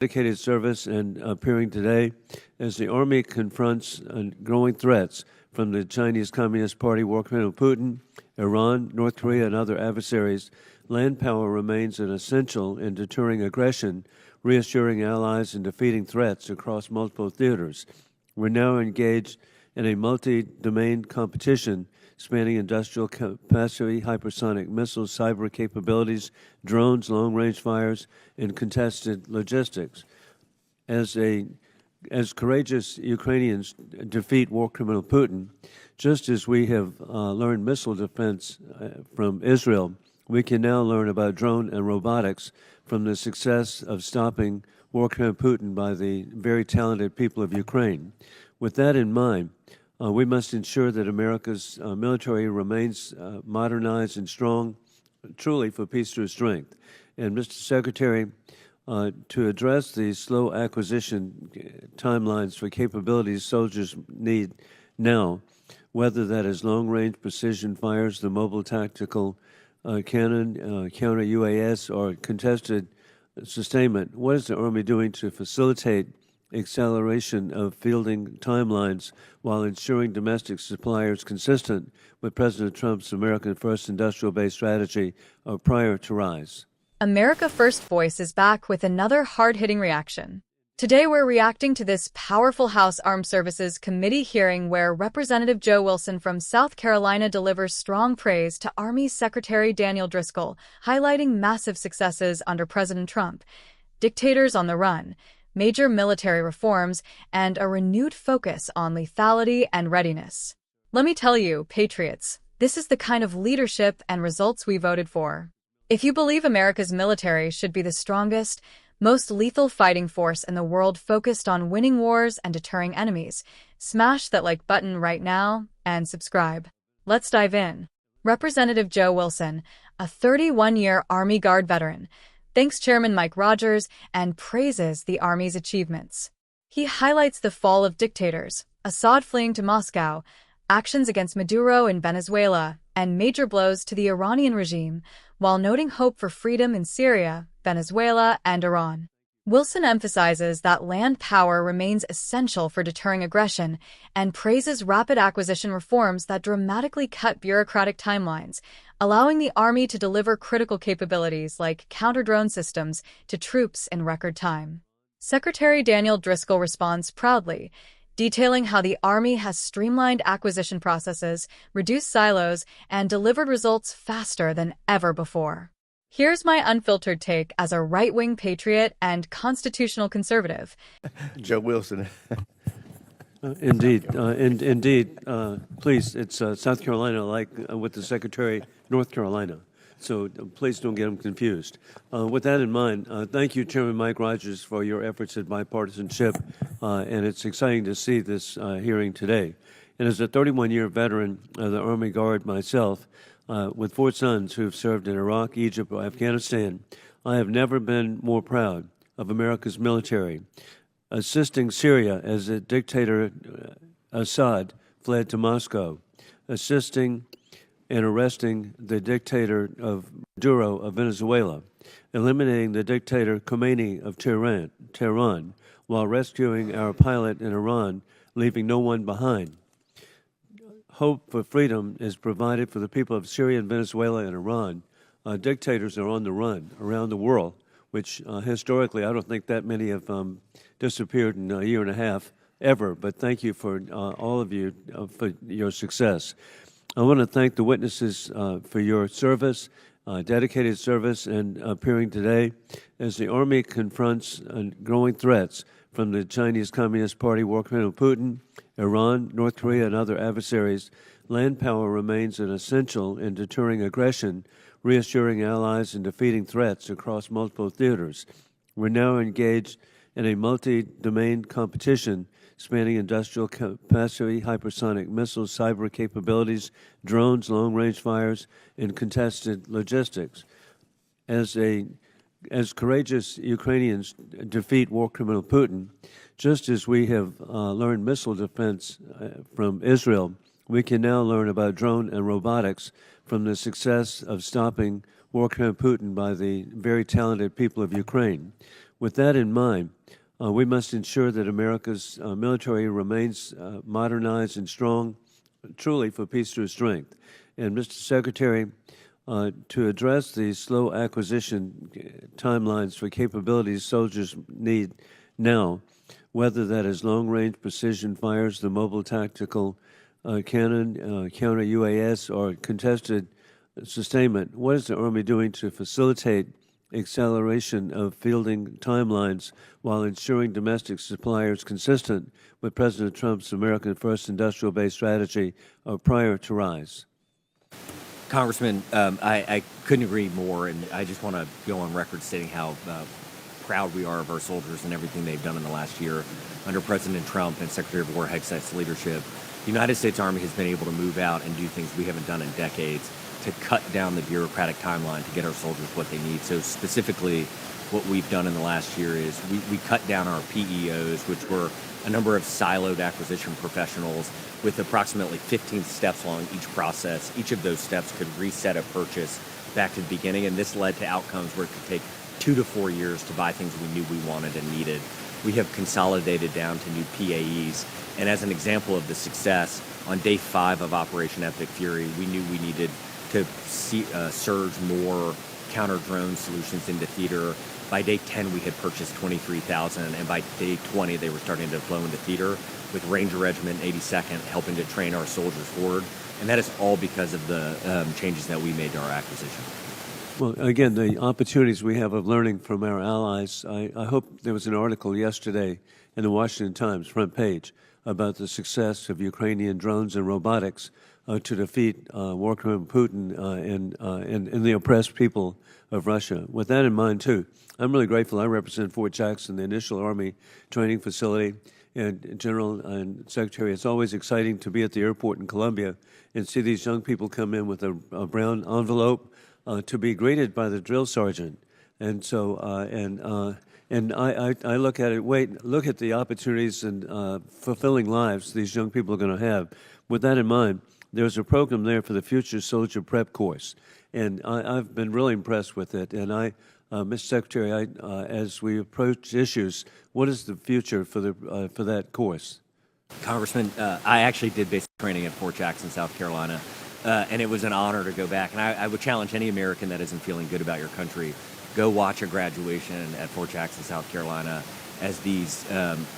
dedicated service and appearing today as the Army confronts growing threats from the Chinese Communist Party, War Criminal Putin, Iran, North Korea, and other adversaries. Land power remains an essential in deterring aggression, reassuring allies, and defeating threats across multiple theaters. We're now engaged in a multi-domain competition spanning industrial capacity, hypersonic missiles, cyber capabilities, drones, long-range fires, and contested logistics. As courageous Ukrainians defeat war criminal Putin, just as we have learned missile defense from Israel, we can now learn about drone and robotics from the success of stopping war criminal Putin by the very talented people of Ukraine. With that in mind, we must ensure that America's military remains modernized and strong, truly for peace through strength. And Mr. Secretary, to address the slow acquisition timelines for capabilities soldiers need now, whether that is long-range precision fires, the mobile tactical cannon, counter-UAS, or contested sustainment, what is the Army doing to facilitate acceleration of fielding timelines while ensuring domestic suppliers consistent with President Trump's American First industrial base strategy prior to rise? America First Voice is back with another hard-hitting reaction. Today we're reacting to this powerful House Armed Services Committee hearing where Representative Joe Wilson from South Carolina delivers strong praise to Army Secretary Daniel Driscoll, highlighting massive successes under President Trump, dictators on the run, major military reforms, and a renewed focus on lethality and readiness. Let me tell you, patriots, this is the kind of leadership and results we voted for. If you believe America's military should be the strongest, most lethal fighting force in the world focused on winning wars and deterring enemies, smash that like button right now and subscribe. Let's dive in. Representative Joe Wilson, a 31-year Army Guard veteran, thanks Chairman Mike Rogers and praises the Army's achievements. He highlights the fall of dictators, Assad fleeing to Moscow, actions against Maduro in Venezuela, and major blows to the Iranian regime, while noting hope for freedom in Syria, Venezuela, and Iran. Wilson emphasizes that land power remains essential for deterring aggression and praises rapid acquisition reforms that dramatically cut bureaucratic timelines, allowing the Army to deliver critical capabilities like counter-drone systems to troops in record time. Secretary Daniel Driscoll responds proudly, detailing how the Army has streamlined acquisition processes, reduced silos, and delivered results faster than ever before. Here's my unfiltered take as a right-wing patriot and constitutional conservative. Joe Wilson. Indeed. Please, it's South Carolina, like with the Secretary, North Carolina. So please don't get them confused. With that in mind, thank you, Chairman Mike Rogers, for your efforts at bipartisanship. And it's exciting to see this hearing today. And as a 31-year veteran of the Army Guard myself, with 4 sons who have served in Iraq, Egypt, or Afghanistan, I have never been more proud of America's military. Assisting Syria as the dictator Assad fled to Moscow, assisting and arresting the dictator of Maduro of Venezuela, eliminating the dictator Khomeini of Tehran, while rescuing our pilot in Iran, leaving no one behind. Hope for freedom is provided for the people of Syria and Venezuela and Iran. Dictators are on the run around the world, which historically I don't think that many have disappeared in a year and a half ever, but thank you for all of you for your success. I want to thank the witnesses for your service, dedicated service, and appearing today as the Army confronts growing threats from the Chinese Communist Party, War Criminal Putin, Iran, North Korea, and other adversaries. Land power remains an essential in deterring aggression, reassuring allies, and defeating threats across multiple theaters. We're now engaged in a multi-domain competition spanning industrial capacity, hypersonic missiles, cyber capabilities, drones, long-range fires, and contested logistics. As courageous Ukrainians defeat war criminal Putin, just as we have learned missile defense from Israel, we can now learn about drone and robotics from the success of stopping war criminal Putin by the very talented people of Ukraine. With that in mind, we must ensure that America's military remains modernized and strong, truly for peace through strength. And Mr. Secretary, to address the slow acquisition timelines for capabilities soldiers need now, whether that is long-range precision fires, the mobile tactical cannon, counter-UAS, or contested sustainment, what is the Army doing to facilitate acceleration of fielding timelines while ensuring domestic suppliers consistent with President Trump's American First Industrial Base strategy prior to rise? Congressman, I couldn't agree more, and I just want to go on record stating how proud we are of our soldiers and everything they've done in the last year under President Trump and Secretary of War Hegseth's leadership. The United States Army has been able to move out and do things we haven't done in decades to cut down the bureaucratic timeline to get our soldiers what they need. So specifically, what we've done in the last year is we cut down our PEOs, which were a number of siloed acquisition professionals with approximately 15 steps along each process. Each of those steps could reset a purchase back to the beginning, and this led to outcomes where it could take 2 to 4 years to buy things we knew we wanted and needed. We have consolidated down to new PAEs, and as an example of the success, on day 5 of Operation Epic Fury, we knew we needed to surge more counter-drone solutions into theater. By day 10, we had purchased 23,000, and by day 20, they were starting to flow into theater, with Ranger Regiment 82nd helping to train our soldiers forward. And that is all because of the changes that we made to our acquisition. Well, again, the opportunities we have of learning from our allies. I hope there was an article yesterday in the Washington Times front page about the success of Ukrainian drones and robotics to defeat war criminal Putin and the oppressed people of Russia. With that in mind, too, I'm really grateful. I represent Fort Jackson, the initial Army training facility. And General and Secretary, it's always exciting to be at the airport in Columbia and see these young people come in with a brown envelope to be greeted by the drill sergeant. And so, I look at it, look at the opportunities and fulfilling lives these young people are going to have. With that in mind, there's a program there for the Future Soldier Prep Course. And I've been really impressed with it. And Mr. Secretary, as we approach issues, what is the future for that course? Congressman, I actually did basic training at Fort Jackson, South Carolina, and it was an honor to go back. And I would challenge any American that isn't feeling good about your country, go watch a graduation at Fort Jackson, South Carolina, as these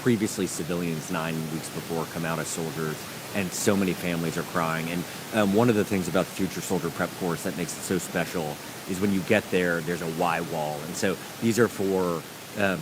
previously civilians 9 weeks before come out as soldiers, and so many families are crying. And one of the things about the Future Soldier Prep Course that makes it so special is when you get there, there's a why wall. And so these are for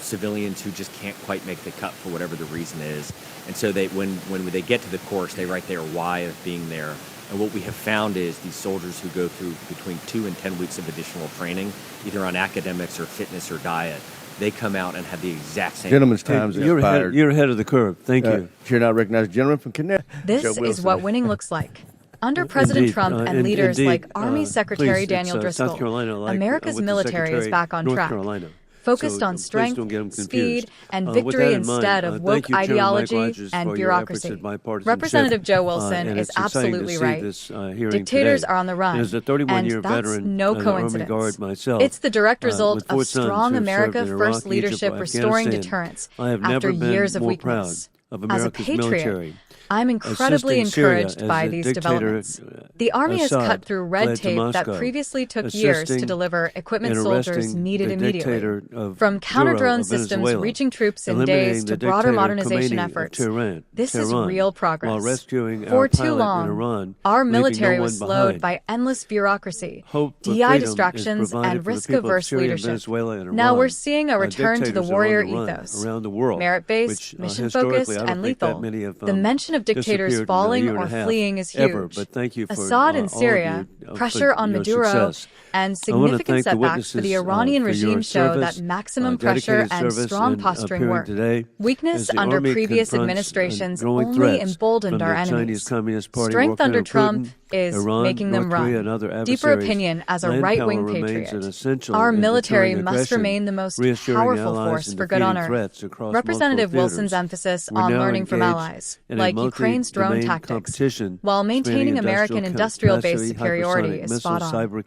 civilians who just can't quite make the cut for whatever the reason is. And so when they get to the course, they write their why of being there. And what we have found is these soldiers who go through between 2 and 10 weeks of additional training, either on academics or fitness or diet, they come out and have the exact same. Gentlemen's time's expired. You're ahead of the curve. Thank you. Chair now recognized gentleman from Connecticut. This is what winning looks like. Under President Indeed, Trump and leaders indeed, like Army Secretary please, Daniel it's, Driscoll, South Carolina, like, America's with the military is Secretary, back on North track, Carolina. focused So, on please strength, don't get them speed, confused. and With that victory in mind, instead of thank woke you, Chairman Mike ideology Rogers, and for your efforts bureaucracy. at bipartisanship. Representative Joe Wilson And is it's exciting absolutely to see right. this, hearing Dictators today. are on the run, And as a 31-year and that's veteran no of the Army coincidence. Guard myself, It's the direct result with of 4 sons strong who have America served in First Iraq, leadership Egypt, restoring Afghanistan, deterrence I have after never been years of more weakness. proud of As a America's patriot, military. I'm incredibly Assisting Syria encouraged as by the these dictator, developments. The Army has Assad cut through red fled to tape that Moscow, previously took years to assisting deliver equipment and soldiers arresting needed the immediately. dictator of From counter-drone Maduro of systems Venezuela, reaching troops in eliminating days the to broader dictator modernization Khomeini of efforts. Tehran, This is Tehran, real progress. while rescuing For our too pilot long, in Iran, our leaving military no was one slowed behind. by endless bureaucracy, Hope for DI freedom distractions, is provided and for the people of risk-averse Syria and leadership. Venezuela and Now Iran. we're seeing a return to the Dictators are on warrior the run ethos, around the world, merit-based, which, mission-focused, historically, I don't and think that lethal. many have, The mention of dictators disappeared in a falling year and or a half fleeing is huge. ever, but thank you for Assad in all Syria, of you, pressure for on your Maduro, success. and I wanna significant thank the setbacks for the witnesses, Iranian for regime your show service, that maximum pressure dedicated and service strong in posturing appearing work. today Weakness as the under Army previous confronts administrations growing only threats emboldened from our the Chinese enemies. Communist Party, Strength war under criminal Trump Putin, is Iran, making them North Korea, run. and other Deeper adversaries. opinion as a Land right-wing power remains patriot. an essential Our in military deterring must aggression, remain the most reassuring powerful allies force and for good on defeating earth. threats across Representative multiple Wilson's theaters. emphasis We're on now learning from engaged allies, in a like Ukraine's drone multi-domain tactics, competition while maintaining spanning American industrial industrial-based capacity, superiority hypersonic is missiles, spot on. cyber We need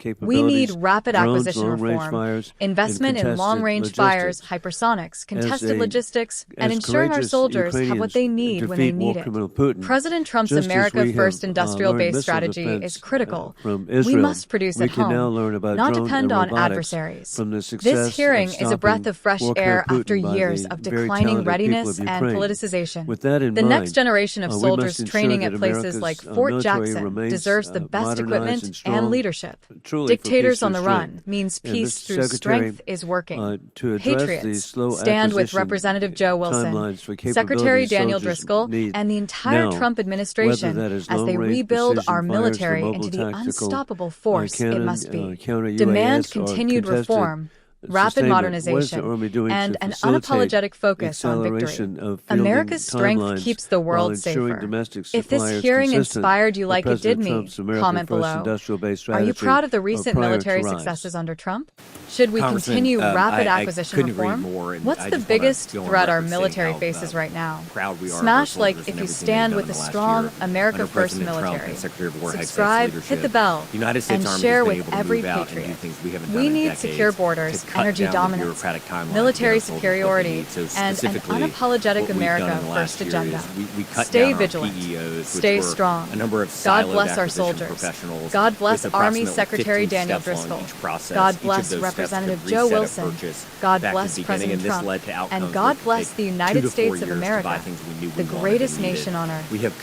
capabilities, rapid drones, acquisition long-range reform, fires, investment and in long-range contested fires, logistics. hypersonics, contested a- logistics, and as ensuring our courageous soldiers have what they Ukrainians need when they defeat war need it. criminal Putin, President Trump's just as America we have, First learned industrial-based missile strategy defense, is critical. from We Israel, must produce we at can now home, learn about not drone depend and on robotics adversaries. from the success This hearing of is a breath stopping of fresh war air criminal after Putin by years the of very declining talented people readiness of and Ukraine. politicization. With that in The mind, next generation of we soldiers must ensure training that at places America's, like Fort military Jackson remains, deserves the best modernized equipment and strong, and leadership. truly for Dictators peace on the through run strength. means And peace Mr. through Secretary, strength is working. to address these Patriots, slow stand with acquisition Representative Joe Wilson, timelines for Secretary capabilities Daniel soldiers Driscoll, need and the entire now, Trump administration whether that is as they long-range rebuild precision our fires, military the into mobile the tactical, unstoppable force it cannon, must be. counter-UAS, Demand or continued contested reform, rapid sustainment. What is the modernization, Army doing and to an facilitate unapologetic focus on victory. acceleration of fielding America's strength timelines keeps the while world ensuring safer. domestic If this supply is hearing consistent inspired you with like it did President me, Trump's America comment First below. industrial-based Are you strategy proud of the recent prior to military rise. successes under Trump? Should we Congressman, continue rapid I acquisition couldn't agree reform? more, and What's I the just wanna biggest go on threat our record stating military how, faces right now? proud we are of our Smash like soldiers if and you everything stand they've with done a in the last strong year America under First President Trump military. and Secretary of War Hex's Subscribe, leadership. hit the bell, The United States and Army share has been with able to every move out and patriot. do things we haven't done We in need decades secure borders, to cut energy down the dominance, bureaucratic timeline to military get our soldiers what they superiority, need. So and an specifically, unapologetic what we've done America in the last First year agenda. is we cut Stay down vigilant. our PEOs, Stay which were strong. a number of God siloed bless our acquisition soldiers. professionals God bless with Army approximately Secretary 15 Daniel steps along Driscoll. each process. God Each of bless those steps could Representative reset Joe a Wilson. purchase God back to bless the beginning, President and this Trump. led to outcomes And that God could bless take the 2 United to 4 States of years to buy America, things we knew we the wanted and greatest needed. nation on earth. We have